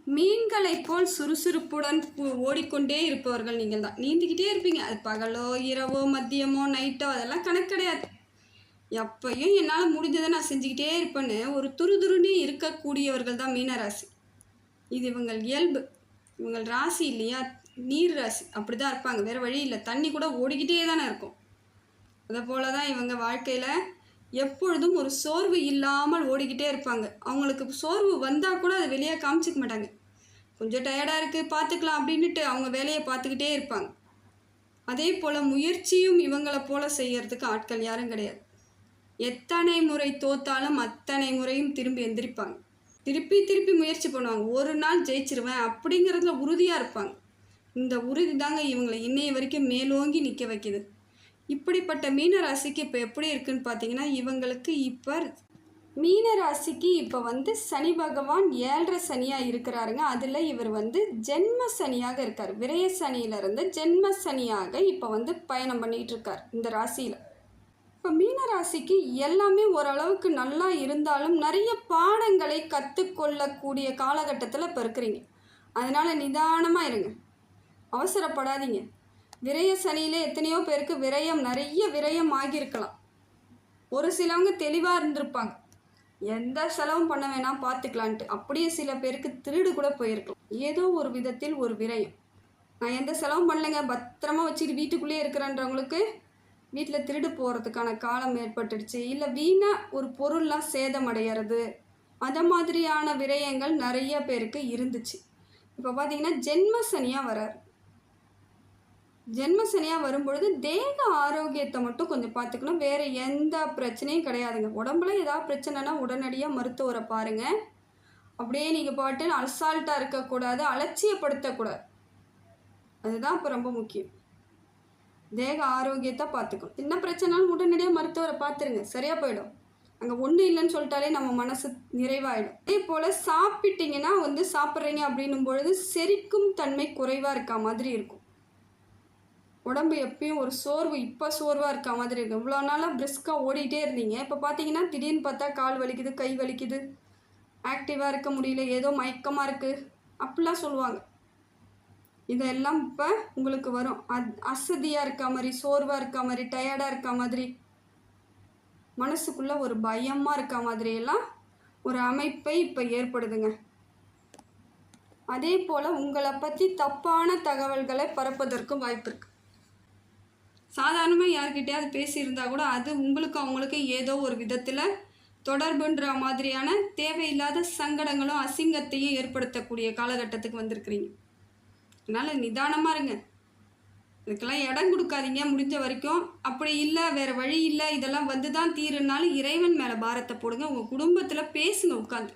மீன்களைப் போல் சுறுசுறுப்புடன் ஓடிக்கொண்டே இருப்பவர்கள் நீங்கள் தான். நீந்திக்கிட்டே இருப்பீங்க. அது பகலோ இரவோ மதியமோ நைட்டோ அதெல்லாம் கணக்கு கிடையாது. எப்பயும் என்னால் முடிஞ்சதை நான் செஞ்சுக்கிட்டே இருப்பேன்னு ஒரு துருதுருன்னு இருக்கக்கூடியவர்கள் தான் மீனராசி. இது இவங்கள் இயல்பு. இவங்கள் ராசி இல்லையா, நீர் ராசி. அப்படி தான் இருப்பாங்க, வேறு வழி இல்லை. தண்ணி கூட ஓடிக்கிட்டே தானே இருக்கும். அதை போல தான் இவங்க வாழ்க்கையில் எப்பொழுதும் ஒரு சோர்வு இல்லாமல் ஓடிக்கிட்டே இருப்பாங்க. அவங்களுக்கு சோர்வு வந்தால் கூட அதை வெளியே காமிச்சிக்க மாட்டாங்க. கொஞ்சம் டயர்டாக இருக்குது பார்த்துக்கலாம் அப்படின்ட்டு அவங்க வேலையை பார்த்துக்கிட்டே இருப்பாங்க. அதே போல் முயற்சியும் இவங்களை போல் செய்கிறதுக்கு ஆட்கள் யாரும் கிடையாது. எத்தனை முறை தோத்தாலும் அத்தனை முறையும் திரும்பி எந்திரிப்பாங்க. திருப்பி திருப்பி முயற்சி பண்ணுவாங்க. ஒரு நாள் ஜெயிச்சிருவேன் அப்படிங்கிறதுல உறுதியாக இருப்பாங்க. இந்த உறுதி தாங்க இவங்களை இன்னைய வரைக்கும் மேலோங்கி நிற்க வைக்கிது. இப்படிப்பட்ட மீனராசிக்கு இப்போ எப்படி இருக்குன்னு பார்த்தீங்கன்னா, இவங்களுக்கு இப்போ மீனராசிக்கு இப்போ சனி பகவான் 7.5 சனியாக இருக்கிறாருங்க. அதில் இவர் ஜென்ம சனியாக இருக்கார். விரய சனியிலிருந்து ஜென்ம சனியாக இப்போ பயணம் பண்ணிகிட்டு இருக்கார் இந்த ராசியில். இப்போ மீனராசிக்கு எல்லாமே ஓரளவுக்கு நல்லா இருந்தாலும் நிறைய பாடங்களை கற்றுக்கொள்ளக்கூடிய காலகட்டத்தில் இப்போ இருக்கிறீங்க. அதனால் நிதானமாக இருங்க, அவசரப்படாதீங்க. விரய சனியிலே எத்தனையோ பேருக்கு நிறைய விரயம் ஆகியிருக்கலாம். ஒரு சிலவங்க தெளிவாக இருந்திருப்பாங்க, எந்த செலவும் பண்ண வேணாம் பார்த்துக்கலான்ட்டு. அப்படியே சில பேருக்கு திருடு கூட போயிருக்கலாம். ஏதோ ஒரு விதத்தில் ஒரு விரயம். நான் எந்த செலவும் பண்ணலைங்க, பத்திரமா வச்சுட்டு வீட்டுக்குள்ளேயே இருக்கிறேன்றவங்களுக்கு வீட்டில் திருடு போகிறதுக்கான காலம் ஏற்பட்டுடுச்சு. இல்லை வீணாக ஒரு பொருள்லாம் சேதமடைகிறது, அந்த மாதிரியான விரயங்கள் நிறைய பேருக்கு இருந்துச்சு. இப்போ பார்த்தீங்கன்னா ஜென்ம சனியாக வரார். ஜென்ம சனியாக வரும்பொழுது தேக ஆரோக்கியத்தை மட்டும் கொஞ்சம் பார்த்துக்கணும். வேறு எந்த பிரச்சனையும் கிடையாதுங்க. உடம்புல ஏதாவது பிரச்சனைனா உடனடியாக மருத்துவரை பாருங்கள். அப்படியே நீங்கள் பாட்டு அசால்ட்டாக இருக்கக்கூடாது, அலட்சியப்படுத்தக்கூடாது. அதுதான் இப்போ ரொம்ப முக்கியம். தேக ஆரோக்கியத்தை பார்த்துக்கணும். என்ன பிரச்சனைனாலும் உடனடியாக மருத்துவரை பார்த்துருங்க, சரியாக போயிடும். அங்கே ஒன்றும் இல்லைன்னு சொல்லிட்டாலே நம்ம மனசு நிறைவாயிடும். அதே போல் சாப்பிட்டீங்கன்னா சாப்பிட்றீங்க அப்படின்னும் பொழுது செரிக்கும் தன்மை குறைவாக இருக்கா மாதிரி இருக்கும். உடம்பு எப்பயும் ஒரு சோர்வு, இப்போ சோர்வாக இருக்கா மாதிரி இருக்கும். இவ்வளோ நாளாக பிரிஸ்காக ஓடிக்கிட்டே இருந்தீங்க, இப்போ பார்த்தீங்கன்னா திடீர்னு பார்த்தா கால் வலிக்குது, கை வலிக்குது, ஆக்டிவாக இருக்க முடியல, ஏதோ மயக்கமாக இருக்குது அப்படிலாம் சொல்லுவாங்க. இதெல்லாம் இப்போ உங்களுக்கு வரும். அசதியாக இருக்கா மாதிரி, சோர்வாக இருக்கா மாதிரி, டயர்டாக இருக்கா மாதிரி, மனசுக்குள்ளே ஒரு பயமாக இருக்கா மாதிரியெல்லாம் ஒரு அமைப்பை இப்போ ஏற்படுதுங்க. அதே போல் உங்களை பற்றி தப்பான தகவல்களை பரப்பதற்கும் வாய்ப்பு இருக்குது. சாதாரணமாக யார்கிட்டையாவது பேசியிருந்தால் கூட அது உங்களுக்கு அவங்களுக்கு ஏதோ ஒரு விதத்தில் தொடர்புன்ற மாதிரியான தேவையில்லாத சங்கடங்களும் அசிங்கத்தையும் ஏற்படுத்தக்கூடிய காலகட்டத்துக்கு வந்திருக்கிறீங்க. அதனால் நிதானமாக இருங்க, இதுக்கெல்லாம் இடம் கொடுக்காதீங்க முடிஞ்ச வரைக்கும். அப்படி இல்லை வேறு வழி இல்லை, இதெல்லாம் தான் தீருனாலும் இறைவன் மேலே பாரத்தை போடுங்க. உங்கள் குடும்பத்தில் பேசுங்க உட்காந்து.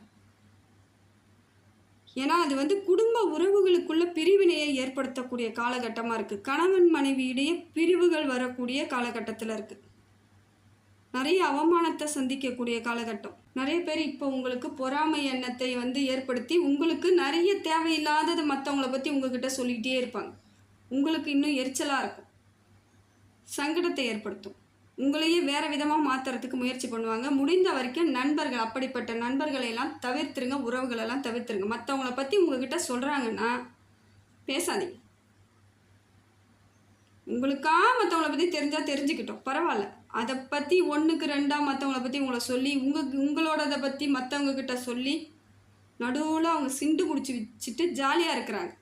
ஏன்னா அது குடும்ப உறவுகளுக்குள்ள பிரிவினையை ஏற்படுத்தக்கூடிய காலகட்டமாக இருக்குது. கணவன் மனைவியிடையே பிரிவுகள் வரக்கூடிய காலகட்டத்தில் இருக்குது. நிறைய அவமானத்தை சந்திக்கக்கூடிய காலகட்டம். நிறைய பேர் இப்போ உங்களுக்கு பொறாமை எண்ணத்தை ஏற்படுத்தி உங்களுக்கு நிறைய தேவையில்லாதது மற்றவங்கள பற்றி உங்ககிட்ட சொல்லிக்கிட்டே இருப்பாங்க. உங்களுக்கு இன்னும் எரிச்சலாக இருக்கும், சங்கடத்தை ஏற்படுத்தும். உங்களையே வேறு விதமாக மாற்றுறதுக்கு முயற்சி பண்ணுவாங்க. முடிந்த வரைக்கும் நண்பர்கள், அப்படிப்பட்ட நண்பர்களெல்லாம் தவிர்த்துருங்க, உறவுகளெல்லாம் தவிர்த்துருங்க. மற்றவங்கள பற்றி உங்ககிட்ட சொல்கிறாங்கன்னா பேசாதீங்க. உங்களுக்காக மற்றவங்கள பற்றி தெரிஞ்சால் தெரிஞ்சுக்கிட்டோம், பரவாயில்ல. அதை பற்றி 1க்கு 2 மற்றவங்கள பற்றி உங்களை சொல்லி உங்களோடதை பற்றி மற்றவங்கக்கிட்ட சொல்லி நடுவில் அவங்க சிண்டு பிடிச்சி வச்சுட்டு ஜாலியாக இருக்கிறாங்க.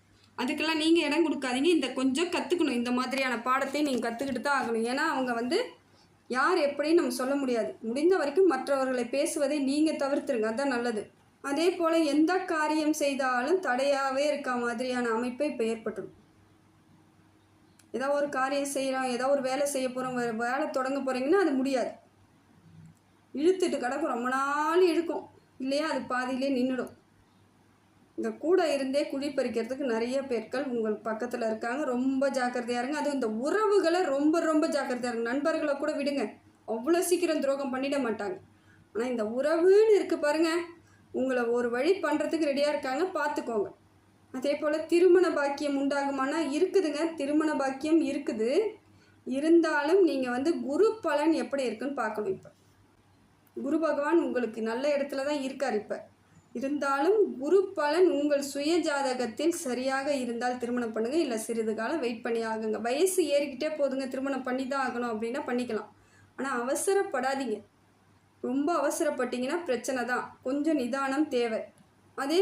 அதுக்கெல்லாம் நீங்கள் இடம் கொடுக்காதீங்க. இந்த கொஞ்சம் கற்றுக்கணும், இந்த மாதிரியான பாடத்தை நீங்கள் கற்றுக்கிட்டு தான் ஆகணும். ஏன்னா அவங்க யார் எப்படின்னு நம்ம சொல்ல முடியாது. முடிந்த வரைக்கும் மற்றவர்களை பேசுவதை நீங்கள் தவிர்த்துருங்க, அதுதான் நல்லது. அதே போல் எந்த காரியம் செய்தாலும் தடையாகவே இருக்க மாதிரியான அமைப்பை இப்போ ஏற்பட்டுடும். ஏதோ ஒரு காரியம் செய்கிறோம், ஏதோ ஒரு வேலை செய்ய போகிறோம், வேலை தொடங்க போகிறீங்கன்னா அது முடியாது, இழுத்துட்டு கிடக்கும், ரொம்ப நாள் இழுக்கும் இல்லையா, அது பாதியிலே நின்றுடும். இந்த கூட இருந்தே குழி பறிக்கிறதுக்கு நிறைய பேர்கள் உங்கள் பக்கத்தில் இருக்காங்க. ரொம்ப ஜாக்கிரதையாக இருங்க. அதுவும் இந்த உறவுகளை ரொம்ப ரொம்ப ஜாக்கிரதையாக இருங்க. நண்பர்களை கூட விடுங்க, அவ்வளோ சீக்கிரம் துரோகம் பண்ணிட மாட்டாங்க. ஆனால் இந்த உறவுன்னு இருக்குது பாருங்கள், உங்களை ஒரு வழி பண்ணுறதுக்கு ரெடியாக இருக்காங்க, பார்த்துக்கோங்க. அதே போல் திருமண பாக்கியம் உண்டாகுமானா இருக்குதுங்க, திருமண பாக்கியம் இருக்குது. இருந்தாலும் நீங்கள் குரு பலன் எப்படி இருக்குன்னு பார்க்கணும். இப்போ குரு பகவான் உங்களுக்கு நல்ல இடத்துல தான் இருக்கார். இப்போ இருந்தாலும் குரு பலன் உங்கள் சுய ஜாதகத்தில் சரியாக இருந்தால் திருமணம் பண்ணுங்கள், இல்லை சிறிது காலம் வெயிட் பண்ணி ஆகுங்க. வயசு ஏறிக்கிட்டே போதுங்க, திருமணம் பண்ணி தான் ஆகணும் அப்படின்னா பண்ணிக்கலாம். ஆனால் அவசரப்படாதீங்க. ரொம்ப அவசரப்பட்டீங்கன்னா பிரச்சனை தான். கொஞ்சம் நிதானம் தேவை. அதே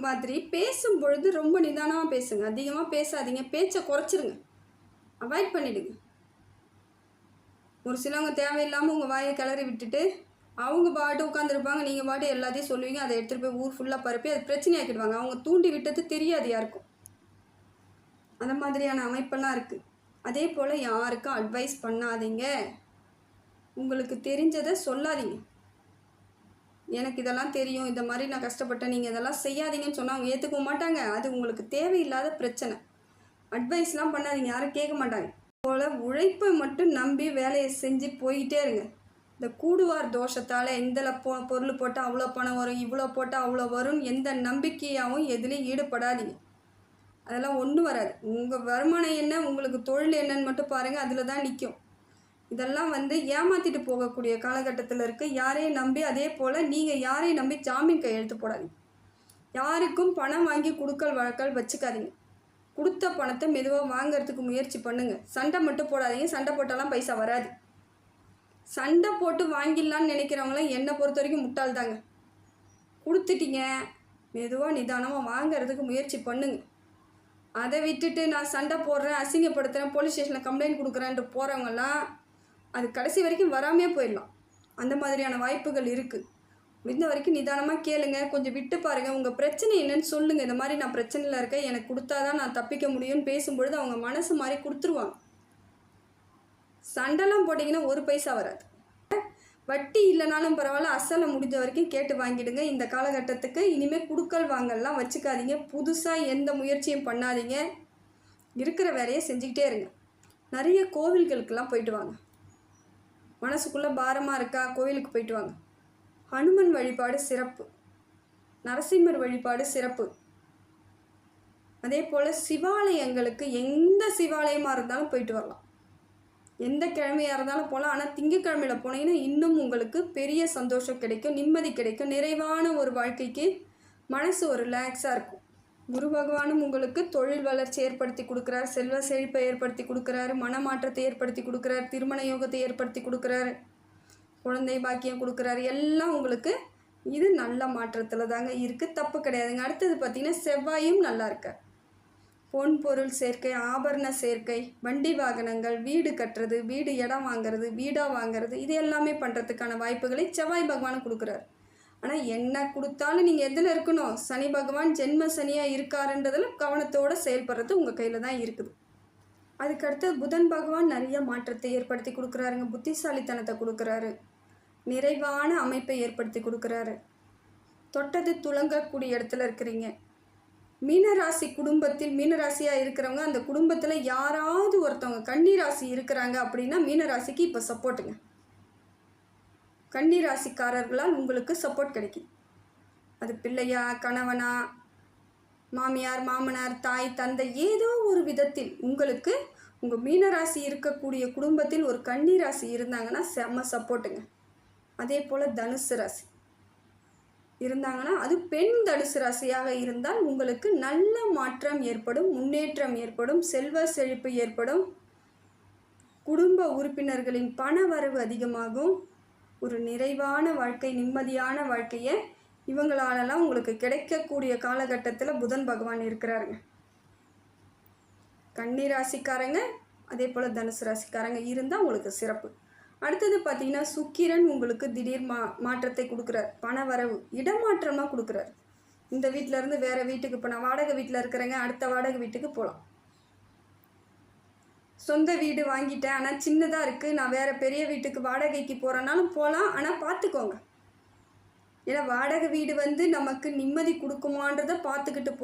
மாதிரி பேசும் பொழுது ரொம்ப நிதானமாக பேசுங்க. அதிகமாக பேசாதீங்க, பேச்சை குறைச்சிருங்க, அவாய்ட் பண்ணிவிடுங்க. ஒரு சிலவங்க தேவையில்லாமல் உங்கள் வாயை கிளறி விட்டுட்டு அவங்க பாட்டு உட்காந்துருப்பாங்க, நீங்கள் பாட்டு எல்லாத்தையும் சொல்லுவீங்க, அதை எடுத்துகிட்டு போய் ஊர் ஃபுல்லாக பரப்பி அது பிரச்சனையாக்கிடுவாங்க. அவங்க தூண்டி விட்டது தெரியாது யாருக்கும். அந்த மாதிரியான அமைப்பெல்லாம் இருக்குது. அதே போல் யாருக்கும் அட்வைஸ் பண்ணாதீங்க, உங்களுக்கு தெரிஞ்சதை சொல்லாதீங்க. எனக்கு இதெல்லாம் தெரியும், இந்த மாதிரி நான் கஷ்டப்பட்டேன், நீங்கள் இதெல்லாம் செய்யாதீங்கன்னு சொன்னால் அவங்க ஏற்றுக்கவும் மாட்டாங்க. அது உங்களுக்கு தேவையில்லாத பிரச்சனை. அட்வைஸ்லாம் பண்ணாதீங்க, யாரும் கேட்க மாட்டாங்க. போல் உழைப்பை மட்டும் நம்பி வேலையை செஞ்சு போயிட்டே இருங்க. இந்த கூடுவார் தோஷத்தால் இந்த பொருள் போட்டால் அவ்வளோ பணம் வரும், இவ்வளோ போட்டால் அவ்வளோ வரும், எந்த நம்பிக்கையாகவும் எதுலேயும் ஈடுபடாதீங்க. அதெல்லாம் ஒன்றும் வராது. உங்கள் வருமானம் என்ன, உங்களுக்கு தொழில் என்னன்னு மட்டும் பாருங்கள், அதில் தான் நிற்கும். இதெல்லாம் ஏமாற்றிட்டு போகக்கூடிய காலகட்டத்தில் இருக்குது. யாரையும் நம்பி, அதே போல் நீங்கள் யாரையும் நம்பி ஜாமீன் கையெழுத்து போடாதீங்க. யாருக்கும் பணம் வாங்கி கொடுக்கல் வழக்கல் வச்சுக்காதீங்க. கொடுத்த பணத்தை மெதுவாக வாங்கிறதுக்கு முயற்சி பண்ணுங்கள். சண்டை மட்டும் போடாதீங்க, சண்டை போட்டாலாம் பைசா வராது. சண்டை போட்டு வாங்கிடலான்னு நினைக்கிறவங்களாம் என்னை பொறுத்த வரைக்கும் முட்டாள்தாங்க. கொடுத்துட்டீங்க, மெதுவாக நிதானமாக வாங்கிறதுக்கு முயற்சி பண்ணுங்க. அதை விட்டுட்டு நான் சண்டை போடுறேன், அசிங்கப்படுத்துகிறேன், போலீஸ் ஸ்டேஷனில் கம்ப்ளைண்ட் கொடுக்குறேன்ட்டு போகிறவங்கலாம் அது கடைசி வரைக்கும் வராமையே போயிடலாம். அந்த மாதிரியான வாய்ப்புகள் இருக்குது. முடிந்த வரைக்கும் நிதானமாக கேளுங்க, கொஞ்சம் விட்டு பாருங்கள், உங்கள் பிரச்சனை என்னன்னு சொல்லுங்கள். இந்த மாதிரி நான் பிரச்சனையில் இருக்கேன், எனக்கு கொடுத்தா தான் நான் தப்பிக்க முடியும்னு பேசும்பொழுது அவங்க மனசு மாதிரி கொடுத்துருவாங்க. சண்டைலாம் போட்டிங்கன்னா ஒரு பைசா வராது. வட்டி இல்லைனாலும் பரவாயில்ல, அசலை முடிஞ்ச வரைக்கும் கேட்டு வாங்கிடுங்க. இந்த காலகட்டத்துக்கு இனிமேல் குடுக்கல் வாங்கலாம் வச்சுக்காதீங்க. புதுசாக எந்த முயற்சியும் பண்ணாதீங்க. இருக்கிற வேலையை செஞ்சுக்கிட்டே இருங்க. நிறைய கோவில்களுக்கெல்லாம் போயிட்டு வாங்க. மனசுக்குள்ளே பாரமாக இருக்கா, கோவிலுக்கு போயிட்டு வாங்க. ஹனுமன் வழிபாடு சிறப்பு, நரசிம்மர் வழிபாடு சிறப்பு. அதே போல் சிவாலயங்களுக்கு எந்த சிவாலயமாக இருந்தாலும் போயிட்டு வரலாம். எந்த கிழமையாக இருந்தாலும் போகலாம். ஆனால் திங்கக்கிழமையில் போனீங்கன்னா இன்னும் உங்களுக்கு பெரிய சந்தோஷம் கிடைக்கும், நிம்மதி கிடைக்கும், நிறைவான ஒரு வாழ்க்கைக்கு மனசு ஒரு ரிலாக்ஸாக இருக்கும். குரு பகவானும் உங்களுக்கு தொழில் வளர்ச்சி ஏற்படுத்தி கொடுக்குறாரு, செல்வ செழிப்பை ஏற்படுத்தி கொடுக்குறாரு, மனமாற்றத்தை ஏற்படுத்தி கொடுக்குறாரு, திருமண யோகத்தை ஏற்படுத்தி கொடுக்குறாரு, குழந்தை பாக்கியம் கொடுக்குறாரு. எல்லாம் உங்களுக்கு இது நல்ல மாற்றத்தில் தாங்க இருக்குது, தப்பு கிடையாதுங்க. அடுத்தது பார்த்திங்கன்னா செவ்வாயும் நல்லா இருக்கார். பொன் பொருள் சேர்க்கை, ஆபரண சேர்க்கை, வண்டி வாகனங்கள், வீடு கட்டுறது, வீடு இடம் வாங்கிறது, வீடாக வாங்கிறது, இது எல்லாமே பண்ணுறதுக்கான வாய்ப்புகளை செவ்வாய் பகவான் கொடுக்குறாரு. ஆனால் என்ன கொடுத்தாலும் நீங்கள் எதில் இருக்கணும், சனி பகவான் ஜென்ம சனியாக இருக்காருன்றதில் கவனத்தோடு செயல்படுறது உங்கள் கையில் தான் இருக்குது. அதுக்கடுத்து புதன் பகவான் நிறைய மாற்றத்தை ஏற்படுத்தி கொடுக்குறாருங்க. புத்திசாலித்தனத்தை கொடுக்குறாரு, நிறைவான அமைப்பை ஏற்படுத்தி கொடுக்குறாரு. தொட்டது துளங்கக்கூடிய இடத்துல இருக்கிறீங்க. மீனராசி குடும்பத்தில் மீனராசியாக இருக்கிறவங்க, அந்த குடும்பத்தில் யாராவது ஒருத்தவங்க கன்னிராசி இருக்கிறாங்க அப்படின்னா மீனராசிக்கு இப்போ சப்போர்ட்டுங்க. கன்னிராசிக்காரர்களால் உங்களுக்கு சப்போர்ட் கிடைக்கும். அது பிள்ளையா, கணவனா, மாமியார், மாமனார், தாய், தந்தை, ஏதோ ஒரு விதத்தில் உங்களுக்கு உங்கள் மீனராசி இருக்கக்கூடிய குடும்பத்தில் ஒரு கன்னிராசி இருந்தாங்கன்னா செம்ம சப்போர்ட்டுங்க. அதே போல் தனுசு ராசி இருந்தாங்கன்னா, அது பெண் தனுசு ராசியாக இருந்தால் உங்களுக்கு நல்ல மாற்றம் ஏற்படும், முன்னேற்றம் ஏற்படும், செல்வ செழிப்பு ஏற்படும், குடும்ப உறுப்பினர்களின் பண வரவு அதிகமாகும், ஒரு நிறைவான வாழ்க்கை, நிம்மதியான வாழ்க்கையை இவங்களாலலாம் உங்களுக்கு கிடைக்கக்கூடிய காலகட்டத்தில் புதன் பகவான் இருக்கிறாருங்க. கன்னி ராசிக்காரங்க அதே போல் தனுசு ராசிக்காரங்க இருந்தால் உங்களுக்கு சிறப்பு. அடுத்தது பார்த்திங்கன்னா சுக்கிரன் உங்களுக்கு திடீர் மாற்றத்தை கொடுக்குறார். பண வரவு இடமாற்றமாக கொடுக்குறார். இந்த வீட்டிலேருந்து வேறு வீட்டுக்கு, இப்போ நான் வாடகை வீட்டில் இருக்கிறேங்க, அடுத்த வாடகை வீட்டுக்கு போகலாம். சொந்த வீடு வாங்கிட்டேன் ஆனால் சின்னதாக இருக்குது, நான் வேறு பெரிய வீட்டுக்கு வாடகைக்கு போகிறனாலும் போகலாம். ஆனால் பார்த்துக்கோங்க, ஏன்னா வாடகை வீடு நமக்கு நிம்மதி கொடுக்குமான்றதை பார்த்துக்கிட்டு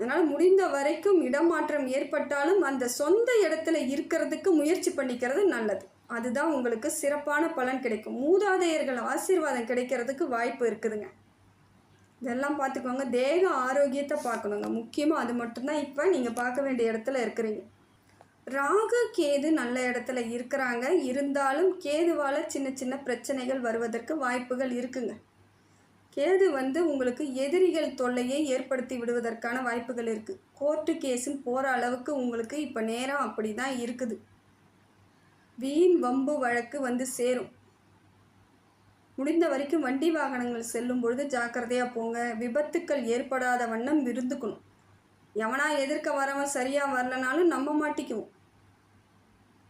அதனால் முடிந்த வரைக்கும் இடமாற்றம் ஏற்பட்டாலும் அந்த சொந்த இடத்துல இருக்கிறதுக்கு முயற்சி பண்ணிக்கிறது நல்லது. அதுதான் உங்களுக்கு சிறப்பான பலன் கிடைக்கும். மூதாதையர்கள் ஆசீர்வாதம் கிடைக்கிறதுக்கு வாய்ப்பு இருக்குதுங்க. இதெல்லாம் பார்த்துக்கோங்க. தேக ஆரோக்கியத்தை பார்க்கணுங்க, முக்கியமாக அது மட்டும்தான் இப்போ நீங்கள் பார்க்க வேண்டிய இடத்துல இருக்கிறீங்க. ராகு கேது நல்ல இடத்துல இருக்கிறாங்க, இருந்தாலும் கேதுவால் சின்ன சின்ன பிரச்சனைகள் வருவதற்கு வாய்ப்புகள் இருக்குங்க. கேது வந்து உங்களுக்கு எதிரிகள் தொல்லையை ஏற்படுத்தி விடுவதற்கான வாய்ப்புகள் இருக்குது. கோர்ட்டு கேஸுன்னு போகிற அளவுக்கு உங்களுக்கு இப்போ நேரம் அப்படி தான் இருக்குது. வீண் வம்பு வழக்கு வந்து சேரும். முடிந்த வரைக்கும் வண்டி வாகனங்கள் செல்லும் பொழுது ஜாக்கிரதையாக போங்க. விபத்துக்கள் ஏற்படாத வண்ணம் இருந்துக்கணும். எவனா எதிர்க்க வரவன் சரியாக வரலனாலும் நம்ம மாட்டிக்குவோம்.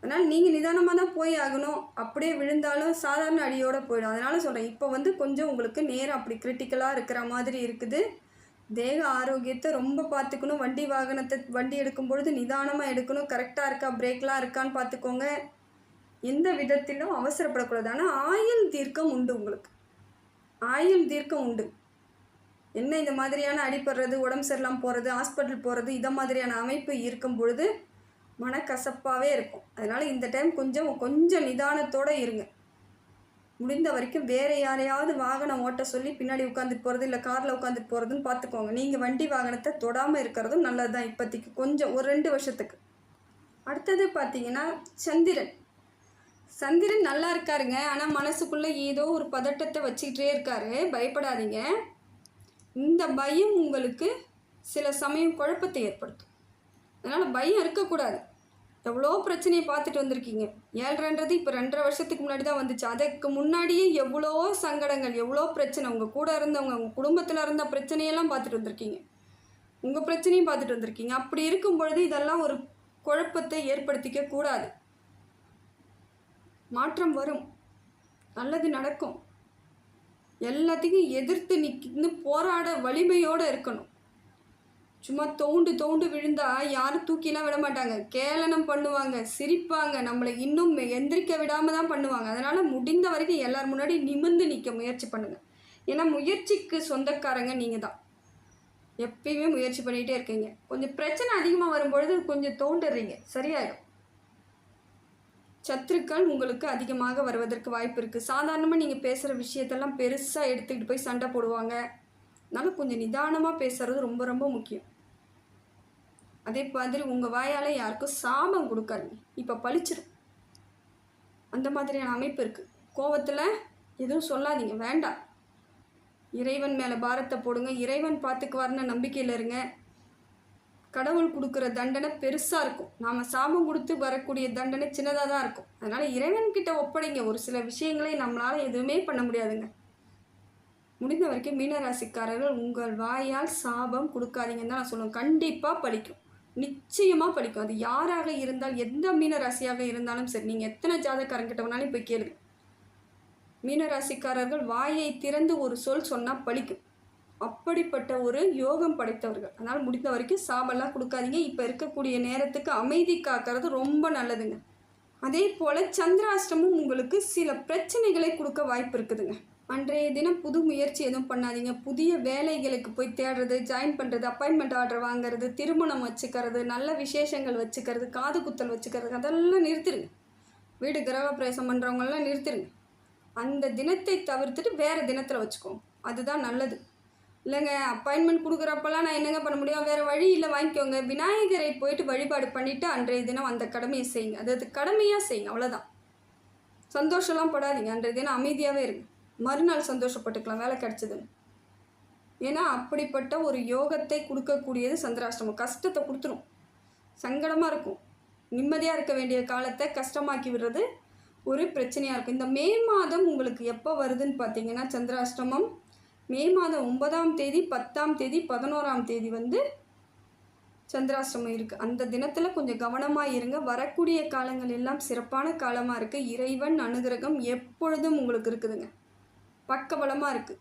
அதனால் நீங்கள் நிதானமாக தான் போய் ஆகணும். அப்படியே விழுந்தாலும் சாதாரண அடியோடு போயிடும். அதனால் சொல்கிறேன், இப்போ வந்து கொஞ்சம் உங்களுக்கு நேரம் அப்படி கிரிட்டிக்கலாக இருக்கிற மாதிரி இருக்குது. தேக ஆரோக்கியத்தை ரொம்ப பார்த்துக்கணும். வண்டி எடுக்கும் பொழுது நிதானமாக எடுக்கணும். கரெக்டாக இருக்கா, பிரேக்லாம் இருக்கான்னு பார்த்துக்கோங்க. எந்த விதத்திலும் அவசரப்படக்கூடாது. ஆனால் ஆயுள் தீர்க்கம் உண்டு. உங்களுக்கு ஆயுள் தீர்க்கம் உண்டு. என்ன இந்த மாதிரியான அடிப்படுறது, உடம்பு சரியில்லாமல் போகிறது, ஹாஸ்பிட்டல் போகிறது, இதை மாதிரியான அமைப்பு இருக்கும் பொழுது மனக்கசப்பாகவே இருக்கும். அதனால் இந்த டைம் கொஞ்சம் நிதானத்தோடு இருங்க. முடிந்த வரைக்கும் வேறு யாரையாவது வாகனம் ஓட்ட சொல்லி பின்னாடி உட்காந்துட்டு போகிறது, இல்லை காரில் உட்காந்துட்டு போகிறதுன்னு பார்த்துக்கோங்க. நீங்கள் வண்டி வாகனத்தை தொடாமல் இருக்கிறதும் நல்லது தான் இப்போதைக்கு, கொஞ்சம் ஒரு 2 வருஷத்துக்கு. அடுத்தது பார்த்தீங்கன்னா சந்திரன் நல்லா இருக்காருங்க. ஆனால் மனசுக்குள்ளே ஏதோ ஒரு பதட்டத்தை வச்சுக்கிட்டே இருக்காரு. பயப்படாதீங்க. இந்த பயம் உங்களுக்கு சில சமயம் குழப்பத்தை ஏற்படுத்தும். அதனால் பயம் இருக்கக்கூடாது. எவ்வளோ பிரச்சனையை பார்த்துட்டு வந்திருக்கீங்க. 7.5ன்றது இப்போ 2.5 வருஷத்துக்கு முன்னாடி தான் வந்துச்சு. அதுக்கு முன்னாடியே எவ்வளோ சங்கடங்கள், எவ்வளோ பிரச்சனை, உங்கள் கூட இருந்தவங்க, உங்கள் குடும்பத்தில் இருந்த பிரச்சனையெல்லாம் பார்த்துட்டு வந்திருக்கீங்க. உங்கள் பிரச்சனையும் பார்த்துட்டு வந்திருக்கீங்க. அப்படி இருக்கும் பொழுது இதெல்லாம் ஒரு குழப்பத்தை ஏற்படுத்திக்க கூடாது. மாற்றம் வரும், நல்லது நடக்கும். எல்லாத்தையும் எதிர்த்து நிற்கின்னு போராட வலிமையோடு இருக்கணும். சும்மா தோண்டு விழுந்தால் யாரும் தூக்கிலாம் விட மாட்டாங்க. கேளனம் பண்ணுவாங்க, சிரிப்பாங்க, நம்மளை இன்னும் எந்திரிக்க விடாமல் தான் பண்ணுவாங்க. அதனால் முடிந்த வரைக்கும் எல்லோரும் முன்னாடி நிமிர்ந்து நிற்க முயற்சி பண்ணுங்கள். ஏன்னா முயற்சிக்கு சொந்தக்காரங்க நீங்கள் தான். எப்பயுமே முயற்சி பண்ணிகிட்டே இருக்கீங்க. கொஞ்சம் பிரச்சனை அதிகமாக வரும்பொழுது கொஞ்சம் தோண்டுறீங்க, சரியாயிடும். சத்துருக்கள் உங்களுக்கு அதிகமாக வருவதற்கு வாய்ப்பு இருக்குது. சாதாரணமாக நீங்கள் பேசுகிற விஷயத்தெல்லாம் பெருசாக எடுத்துக்கிட்டு போய் சண்டை போடுவாங்க. அதனால் கொஞ்சம் நிதானமாக பேசுகிறது ரொம்ப ரொம்ப முக்கியம். அதே மாதிரி உங்கள் வாயால் யாருக்கும் சாபம் கொடுக்காதீங்க. இப்போ பழிச்சிடும். அந்த மாதிரியான அமைப்பு இருக்குது. கோவத்தில் எதுவும் சொல்லாதீங்க, வேண்டாம். இறைவன் மேலே பாரத்தை போடுங்க. இறைவன் பார்த்துக்குவார்னு நம்பிக்கையில் இருங்க. கடவுள் கொடுக்குற தண்டனை பெருசாக இருக்கும். நாம் சாபம் கொடுத்து வரக்கூடிய தண்டனை சின்னதாக தான் இருக்கும். அதனால் இறைவன்கிட்ட ஒப்படைங்க. ஒரு சில விஷயங்களை நம்மளால் எதுவுமே பண்ண முடியாதுங்க. முடிந்த வரைக்கும் மீனராசிக்காரர்கள் உங்கள் வாயால் சாபம் கொடுக்காதீங்கன்னு தான் நான் சொல்லுவேன். கண்டிப்பாக பலிக்கும், நிச்சயமாக பலிக்கும். அது யாராக இருந்தால், எந்த மீனராசியாக இருந்தாலும் சரி. நீங்கள் எத்தனை ஜாதக்காரங்கிட்ட வேணாலும் போய் கேளுங்க. மீனராசிக்காரர்கள் வாயை திறந்து ஒரு சொல் சொன்னால் பலிக்கும். அப்படிப்பட்ட ஒரு யோகம் படைத்தவர்கள். அதனால் முடிந்த வரைக்கும் சாபெல்லாம் கொடுக்காதீங்க. இப்போ இருக்கக்கூடிய நேரத்துக்கு அமைதி காக்கிறது ரொம்ப நல்லதுங்க. அதே போல் சந்திராஷ்டமும் உங்களுக்கு சில பிரச்சனைகளை கொடுக்க வாய்ப்பு இருக்குதுங்க. அன்றைய தினம் புது முயற்சி எதுவும் பண்ணாதீங்க. புதிய வேலைகளுக்கு போய் தேடுறது, ஜாயின் பண்ணுறது, அப்பாயின்மெண்ட் ஆர்டர் வாங்கிறது, திருமணம் வச்சுக்கிறது, நல்ல விசேஷங்கள் வச்சுக்கிறது, காது குத்தல் வச்சுக்கிறது, அதெல்லாம் நிறுத்திடுங்க. வீடு கிரகப்பிரவேசம் பண்ணுறவங்கெல்லாம் நிறுத்திடுங்க. அந்த தினத்தை தவிர்த்துட்டு வேறு தினத்தில் வச்சுக்கோங்க. அதுதான் நல்லது. இல்லைங்க, அப்பாயின்மெண்ட் கொடுக்குறப்பெல்லாம் நான் என்னங்க பண்ண முடியும், வேறு வழி இல்லை, வாங்கிக்கோங்க. விநாயகரை போயிட்டு வழிபாடு பண்ணிவிட்டு அன்றைய தினம் அந்த கடமையை செய்யுங்க. அது கடமையாக செய்யுங்க, அவ்வளோதான். சந்தோஷம்லாம் படாதீங்க. அன்றைய தினம் அமைதியாகவே இருங்க. மறுநாள் சந்தோஷப்பட்டுக்கலாம் வேலை கிடச்சிதுன்னு. ஏன்னா அப்படிப்பட்ட ஒரு யோகத்தை கொடுக்கக்கூடியது சந்திராஷ்டமம். கஷ்டத்தை கொடுத்துரும், சங்கடமாக இருக்கும். நிம்மதியாக இருக்க வேண்டிய காலத்தை கஷ்டமாக்கி விடுறது ஒரு பிரச்சனையாக இருக்கும். இந்த மே மாதம் உங்களுக்கு எப்போ வருதுன்னு பார்த்தீங்கன்னா, சந்திராஷ்டமம் மே மாதம் 9ஆம் தேதி, 10ஆம் தேதி, 11ஆம் தேதி வந்து சந்திராஷ்டமம் இருக்குது. அந்த தினத்தில் கொஞ்சம் கவனமாக இருங்க. வரக்கூடிய காலங்கள் எல்லாம் சிறப்பான காலமாக இருக்குது. இறைவன் அனுகிரகம் எப்பொழுதும் உங்களுக்கு இருக்குதுங்க. பக்கபலமாக இருக்குது.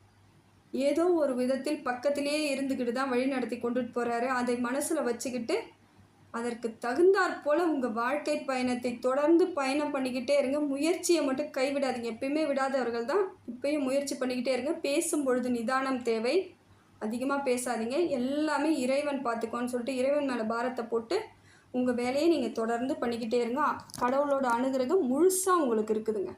ஏதோ ஒரு விதத்தில் பக்கத்திலேயே இருந்துக்கிட்டு தான் வழி நடத்தி கொண்டுட்டு போகிறாரு. அதை மனசில் வச்சுக்கிட்டு அதற்கு தகுந்தாற் போல் உங்கள் வாழ்க்கை பயணத்தை தொடர்ந்து பயணம் பண்ணிக்கிட்டே இருங்க. முயற்சியை மட்டும் கைவிடாதீங்க. எப்பயுமே விடாதவர்கள் தான். இப்பயும் முயற்சி பண்ணிக்கிட்டே இருங்க. பேசும்பொழுது நிதானம் தேவை. அதிகமாக பேசாதீங்க. எல்லாமே இறைவன் பார்த்துக்கோன்னு சொல்லிட்டு இறைவன் மேலே பாரத்தை போட்டு உங்கள் வேலையை நீங்கள் தொடர்ந்து பண்ணிக்கிட்டே இருங்க. கடவுளோட அனுகிரகம் முழுசாக உங்களுக்கு இருக்குதுங்க.